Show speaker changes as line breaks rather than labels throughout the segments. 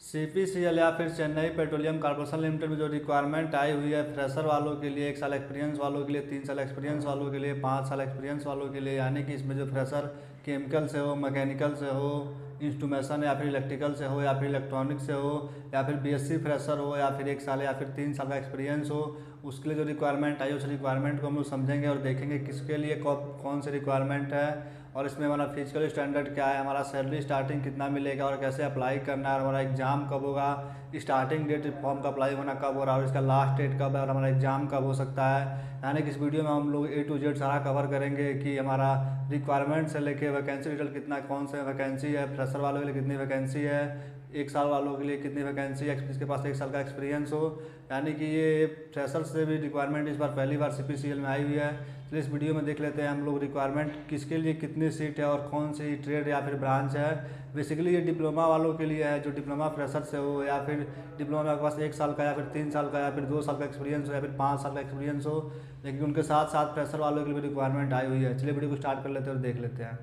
CPCL या फिर Chennai petroleum corporation limited में जो रिक्वायरमेंट आई हुई है फ्रेशर वालों के लिए, 1 साल एक्सपीरियंस वालों के लिए, 3 साल एक्सपीरियंस वालों के लिए, 5 साल एक्सपीरियंस वालों के लिए, यानी कि इसमें जो फ्रेशर केमिकल से हो, मैकेनिकल से हो, इंस्ट्रूमेशन या फिर इलेक्ट्रिकल से हो, या फिर इलेक्ट्रॉनिक से हो, या फिर बीएससी फ्रेशर हो, या फिर 1 साल या फिर 3 साल का एक्सपीरियंस हो, उसके लिए जो रिक्वायरमेंट आई उस रिक्वायरमेंट को हम लोग समझेंगे और देखेंगे किसके लिए कौन सी रिक्वायरमेंट है, और इसमें हमारा फिजिकल स्टैंडर्ड क्या है, हमारा सैलरी स्टार्टिंग कितना मिलेगा और कैसे अप्लाई करना है, और हमारा एग्ज़ाम कब होगा, स्टार्टिंग डेट फॉर्म का अप्लाई होना कब हो रहा है, और इसका लास्ट डेट कब है, और हमारा एग्ज़ाम कब हो सकता है। यानी कि इस वीडियो में हम लोग A to Z सारा कवर करेंगे कि हमारा रिक्वायरमेंट से लेके वैकेंसी डिटेल कितना, कौन से वैकेंसी है, फ्रेशर वालों के लिए कितनी वैकेंसी है, 1 साल वालों के लिए कितनी वैकेंसी है जिसके पास 1 साल का एक्सपीरियंस हो। यानी कि ये फ्रेशर से भी रिक्वायरमेंट इस बार पहली बार सीपीसीएल में आई हुई है। तो इस वीडियो में देख लेते हैं हम लोग रिक्वायरमेंट किसके लिए कितनी सीट है और कौन सी ट्रेड या फिर ब्रांच है। बेसिकली ये डिप्लोमा वालों के लिए है, जो डिप्लोमा फ्रेशर से हो, या फिर डिप्लोमा के पास 1 साल का या फिर 3 साल का या फिर 2 साल का एक्सपीरियंस हो या फिर 5 साल का एक्सपीरियंस हो। लेकिन उनके साथ साथ फ्रेशर वालों के लिए भी रिक्वायरमेंट आई हुई है। चलिए वीडियो को स्टार्ट कर लेते हैं और देख लेते हैं।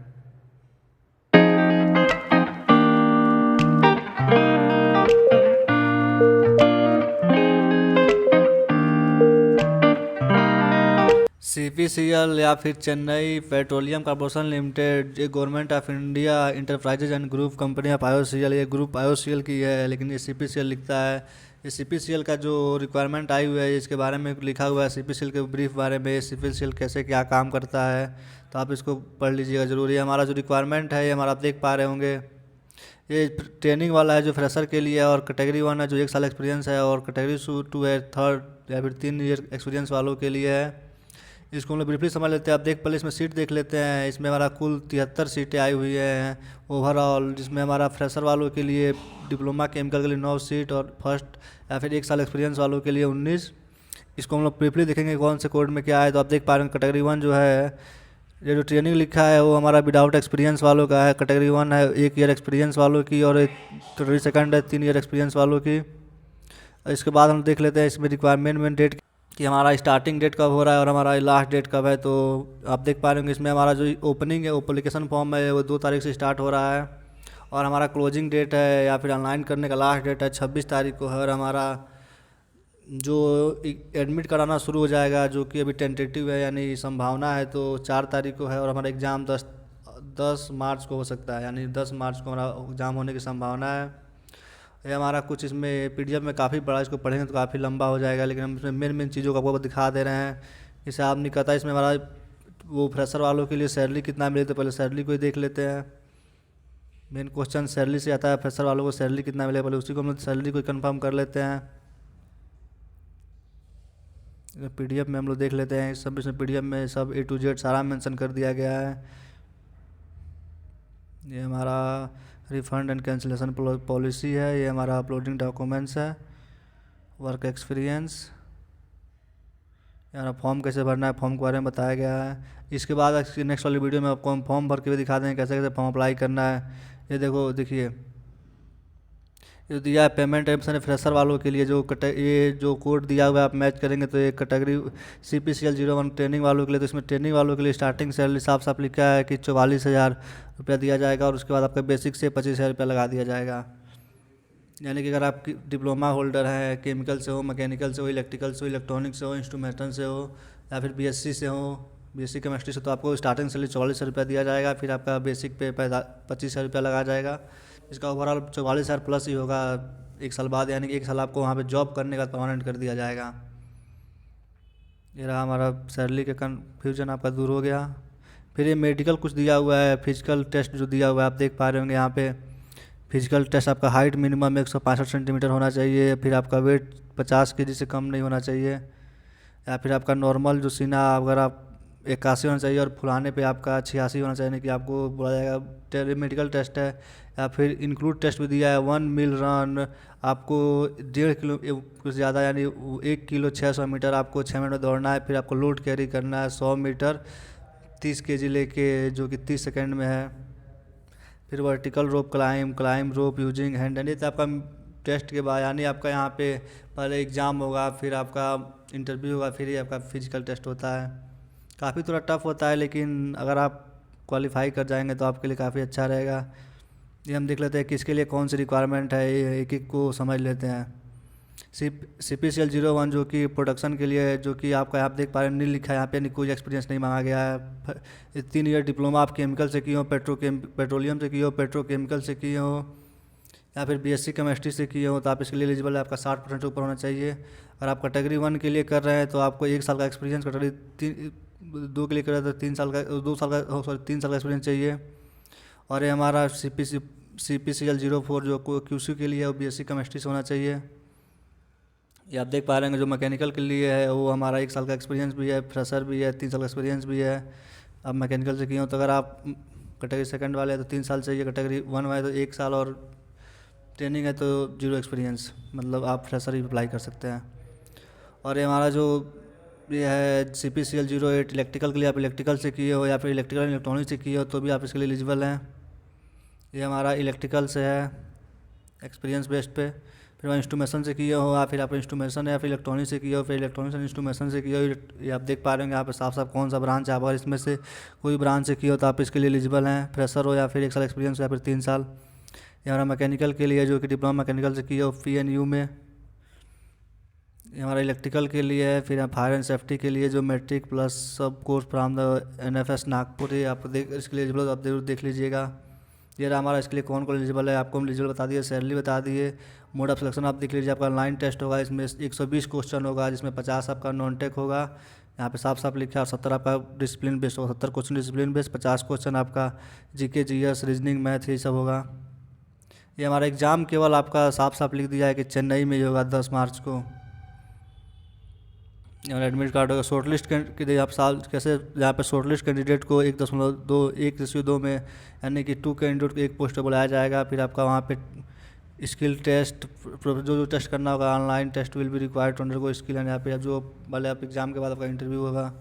सीपीसीएल या फिर चेन्नई पेट्रोलियम कॉर्पोरेशन लिमिटेड, ये government of India enterprises and group company of IOCL, ये ग्रुप आईओसीएल की है, लेकिन ये सीपीसीएल लिखता है। ये सीपीसीएल का जो रिक्वायरमेंट आई हुई है इसके बारे में लिखा हुआ है, सीपीसीएल के ब्रीफ बारे में, सीपीसीएल कैसे क्या काम करता है, तो आप इसको पढ़ लीजिएगा ज़रूरी है। हमारा जो रिक्वायरमेंट है ये हमारा आप देख पा रहे होंगे, ये ट्रेनिंग वाला है जो फ्रेशर के लिए है, और कैटेगरी 1 है जो 1 साल एक्सपीरियंस है, और कैटेगरी 2 है 3rd या फिर 3 ईयर एक्सपीरियंस वालों के लिए है। इसको हम लोग ब्रीफली समझ लेते हैं। आप देख पहले इसमें सीट देख लेते हैं। इसमें हमारा कुल 73 सीटें आई हुई हैं ओवरऑल, जिसमें हमारा फ्रेशर वालों के लिए डिप्लोमा केमिकल के लिए 9 सीट, और फर्स्ट या फिर 1 साल एक्सपीरियंस वालों के लिए 19। इसको हम लोग ब्रीफली देखेंगे कौन से कोड में क्या है। तो आप देख पा रहे हैं कैटेगरी 1 जो है, ये जो ट्रेनिंग लिखा है वो हमारा विदाउट एक्सपीरियंस वालों का है। कैटेगरी 1 है 1 ईयर एक्सपीरियंस वालों की, और कैटेगरी 2 है 3 ईयर एक्सपीरियंस वालों की। इसके बाद हम देख लेते हैं इसमें रिक्वायरमेंट डेट कि हमारा स्टार्टिंग डेट कब हो रहा है और हमारा लास्ट डेट कब है। तो आप देख पा रहे होंगे इसमें हमारा जो ओपनिंग है, एप्लीकेशन फॉर्म है, वो 2 तारीख से स्टार्ट हो रहा है, और हमारा क्लोजिंग डेट है या फिर ऑनलाइन करने का लास्ट डेट है 26 तारीख को है, और हमारा जो एडमिट कराना शुरू हो जाएगा जो कि अभी टेंटेटिव है यानी संभावना है, तो 4 तारीख को है, और हमारा एग्ज़ाम 10 मार्च को हो सकता है, यानी 10 मार्च को हमारा एग्ज़ाम होने की संभावना है। ये हमारा कुछ इसमें पीडीएफ में काफ़ी बड़ा, इसको पढ़ेंगे तो काफ़ी लंबा हो जाएगा, लेकिन हम इसमें मेन चीज़ों को आपको दिखा दे रहे हैं। इसे आप नहीं कहता इसमें हमारा वो फ्रेशर वालों के लिए सैलरी कितना मिले, तो पहले सैलरी को ही देख लेते हैं। मेन क्वेश्चन सैलरी से आता है, फ्रेशर वालों को सैलरी कितना मिले, पहले उसी को हम सैलरी को कंफर्म कर लेते हैं। पीडीएफ में हम लोग देख लेते हैं, सब इसमें पीडीएफ में सब A to Z सारा मेंशन कर दिया गया है। ये हमारा रिफ़ंड एंड कैंसिलेशन पॉलिसी है, ये हमारा अपलोडिंग डॉक्यूमेंट्स है, वर्क एक्सपीरियंस, यार फॉर्म कैसे भरना है, फॉर्म के बारे में बताया गया है। इसके बाद नेक्स्ट वाली वीडियो में आपको हम फॉर्म भर के भी दिखा देंगे कैसे कैसे फॉर्म अप्लाई करना है। ये देखो, देखिए ये दिया है पेमेंट ऑप्शन फ्रेशर वालों के लिए, ये जो कोड दिया हुआ है आप मैच करेंगे तो ये कैटेगरी CPCL 01 ट्रेनिंग वालों के लिए, तो इसमें ट्रेनिंग वालों के लिए स्टार्टिंग सैलरी साफ साफ लिखा है कि 44,000 रुपया दिया जाएगा, और उसके बाद आपका बेसिक से 25,000 रुपया लगा दिया जाएगा। यानी कि अगर आप डिप्लोमा होल्डर हैं, केमिकल से हो, मैकेनिकल से हो, इलेक्ट्रिकल से हो, इलेक्ट्रॉनिक से हो, इंस्ट्रूमेंटन से हो, या फिर BSc से हो, BSc केमिस्ट्री से, तो आपको स्टार्टिंग सैलरी 44,000 रुपया दिया जाएगा। फिर आपका बेसिक पे 25,000 रुपया लगा जाएगा। इसका ओवरऑल 44,000 प्लस ही होगा 1 साल बाद, यानी कि 1 साल आपको वहाँ पे जॉब करने का परमानेंट कर दिया जाएगा। ये रहा हमारा सैलरी का कन्फ्यूजन आपका दूर हो गया। फिर ये मेडिकल कुछ दिया हुआ है, फिजिकल टेस्ट जो दिया हुआ है आप देख पा रहे होंगे यहाँ पे। फिजिकल टेस्ट आपका हाइट मिनिमम 165 सेंटीमीटर होना चाहिए, फिर आपका वेट 50 केजी से कम नहीं होना चाहिए, या फिर आपका नॉर्मल जो सीना अगर आप 81 होना चाहिए, और फुलाने पे आपका 86 होना चाहिए, कि आपको बोला जाएगा मेडिकल टेस्ट है। या फिर इंक्लूड टेस्ट भी दिया है, 1 मील रन, आपको 1.5 किलो कुछ ज़्यादा यानी 1 किलो 600 मीटर आपको 6 मिनट में दौड़ना है। फिर आपको लोड कैरी करना है 100 मीटर 30 केजी लेके, जो कि 30 सेकेंड में है। फिर vertical rope climb rope using hand and, तो आपका टेस्ट के बाद यानी आपका यहाँ पे पहले एग्ज़ाम होगा, फिर आपका इंटरव्यू होगा, फिर ही आपका फिजिकल टेस्ट होता है। काफ़ी थोड़ा टफ होता है, लेकिन अगर आप क्वालिफाई कर जाएंगे तो आपके लिए काफ़ी अच्छा रहेगा। ये हम देख लेते हैं किसके लिए कौन सी रिक्वायरमेंट है, ये एक एक को समझ लेते हैं। CPCL 01 जो कि प्रोडक्शन के लिए है, जो कि आपका आप देख पा रहे हैं नील लिखा है यहाँ पे, कोई एक्सपीरियंस नहीं मांगा गया है। 3 ईयर डिप्लोमा आप केमिकल से किए हो, पेट्रोलियम से किए हो, पेट्रोकेमिकल से किए हो, या फिर BSc केमिस्ट्री से किए हो, तो आप इसके लिए एलिजिबल है। आपका 60% ऊपर होना चाहिए। और आप कैटेगरी 1 के लिए कर रहे हैं तो आपको 1 साल का एक्सपीरियंस, कैटेगरी 2 के लिए कर रहे हैं तो 3 साल का 3 साल का एक्सपीरियंस चाहिए। और ये हमारा CPCL 04 जो QC के लिए है, वो BSc केमिस्ट्री से होना चाहिए। ये आप देख पा रहे हैं जो मैकेनिकल के लिए है वो हमारा 1 साल का एक्सपीरियंस भी है, फ्रेशर भी है, 3 साल का एक्सपीरियंस भी है। अब मैकेनिकल से किए हो तो अगर आप कैटेगरी 2 वाले हैं तो 3 साल चाहिए, कैटेगरी 1 वाले तो 1 साल, और ट्रेनिंग है तो 0 एक्सपीरियंस, मतलब आप फ्रेशर ही अप्लाई कर सकते हैं। और ये हमारा जो ये है CPCL 08 इलेक्ट्रिकल के लिए, आप इलेक्ट्रिकल से किए हो या फिर इलेक्ट्रिकल इलेक्ट्रॉनिक्स से किए हो तो भी आप इसके लिए एलिजिबल हैं। ये हमारा इलेक्ट्रिकल से है एक्सपीरियंस बेस्ड पे। फिर आप इंस्ट्रूमेशन से किए हो या फिर आप इंस्ट्रूमेशन या फिर इलेक्ट्रॉनिक से किए हो, फिर इलेक्ट्रॉनिक्स एंड इंस्ट्रूमेशन से किए हो। ये आप देख पा रहे होंगे यहाँ पे साफ साफ कौन सा ब्रांच है। आप अगर इसमें से कोई ब्रांच से किए हो तो आप इसके लिए एलिजिबल हैं, फ्रेशर हो या फिर 1 साल एक्सपीरियंस या फिर 3 साल। ये हमारा मैकेनिकल के लिए जो कि डिप्लोमा मैकेनिकल से किए हो PNU में। ये हमारा इलेक्ट्रिकल के लिए है। फिर फायर एंड सेफ्टी के लिए जो मैट्रिक प्लस सब course from the NFS Nagpur, ये आप इसके लिए एलिजिबल, आप जरूर देख लीजिएगा। ये रहा हमारा इसके लिए कौन कौन एलिजिबल है, आपको हम एलिजिबल बता दिए, सैलरी बता दिए। मोड ऑफ सिलेक्शन आप देख लीजिए। आपका ऑनलाइन टेस्ट होगा, इसमें 120 क्वेश्चन होगा, जिसमें 50 आपका नॉन टेक होगा। यहाँ पे साफ साफ लिखा है। 70 आपका डिसिप्लिन बेस्ड होगा, 70 क्वेश्चन डिसिप्लिन बेस्ड, 50 क्वेश्चन आपका GK GS रीजनिंग मैथ ये सब होगा। ये हमारा एग्ज़ाम केवल आपका साफ साफ लिख दिया है कि चेन्नई में ही होगा 10 मार्च को। एडमिट कार्ड होगा। शॉर्टलिस्ट के आप साल कैसे, यहाँ पे शॉर्टलिस्ट कैंडिडेट को 1.2 में, यानी कि 2 कैंडिडेट को 1 पोस्ट पर बुलाया जाएगा। फिर आपका वहाँ पे स्किल टेस्ट, जो टेस्ट करना होगा, online test will be required to undergo skill, and यहाँ पे जो वाले आप एग्जाम के बाद आपका इंटरव्यू होगा।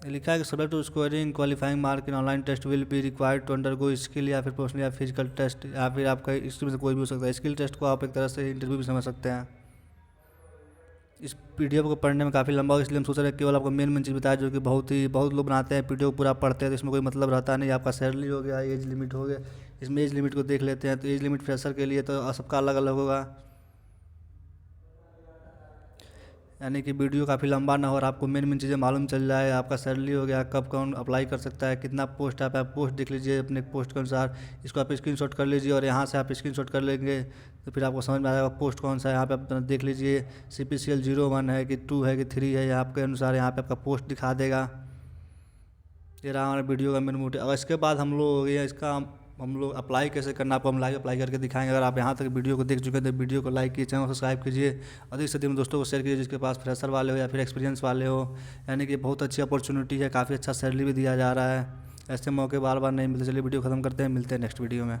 लिखा है कि subject to scoring qualifying mark in online test will be required to undergo skill या फिर पर्सनल या फिजिकल टेस्ट, या फिर आपका इसमें से कोई भी हो सकता है। स्किल टेस्ट को आप एक तरह से इंटरव्यू भी समझ सकते हैं। इस PDF को पढ़ने में काफ़ी लंबा हो, इसलिए हम सोच रहे हैं केवल आपको मेन चीज़ बताया, जो कि बहुत लोग बनाते हैं PDF को पूरा पढ़ते हैं तो इसमें कोई मतलब रहता नहीं। आपका सैलरी हो गया, एज लिमिट हो गया, इसमें एज लिमिट को देख लेते हैं। तो एज लिमिट फ्रेशर के लिए तो सबका अलग अलग होगा, यानी कि वीडियो काफ़ी लंबा ना हो और आपको मेन चीज़ें मालूम चल जाए। आपका सैलरी हो गया, कब कौन अप्लाई कर सकता है, कितना पोस्ट है, आप पोस्ट देख लीजिए अपने पोस्ट के अनुसार। इसको आप स्क्रीनशॉट कर लीजिए और यहाँ से आप स्क्रीनशॉट कर लेंगे तो फिर आपको समझ में आ जाएगा पोस्ट कौन सा है। यहाँ पे आप देख लीजिए CPCL 01 है कि 2 है कि 3 है, आपके अनुसार यहाँ पे आपका पोस्ट दिखा देगा। ये रहा हमारा वीडियो का मेन मोटिव। और इसके बाद हम लोग अप्लाई कैसे करना, आपको हम लाइव अप्लाई करके दिखाएंगे। अगर आप यहाँ तक वीडियो को देख चुके हैं तो वीडियो को लाइक कीजिए, चैनल को सब्सक्राइब कीजिए, अधिक से अधिक दोस्तों को शेयर कीजिए जिसके पास फ्रेशर वाले हो या फिर एक्सपीरियंस वाले हो। यानी कि बहुत अच्छी अपॉर्चुनिटी है, काफ़ी अच्छा सैलरी भी दिया जा रहा है। ऐसे मौके बार बार नहीं मिलते। चलिए वीडियो ख़त्म करते हैं, मिलते हैं नेक्स्ट वीडियो में।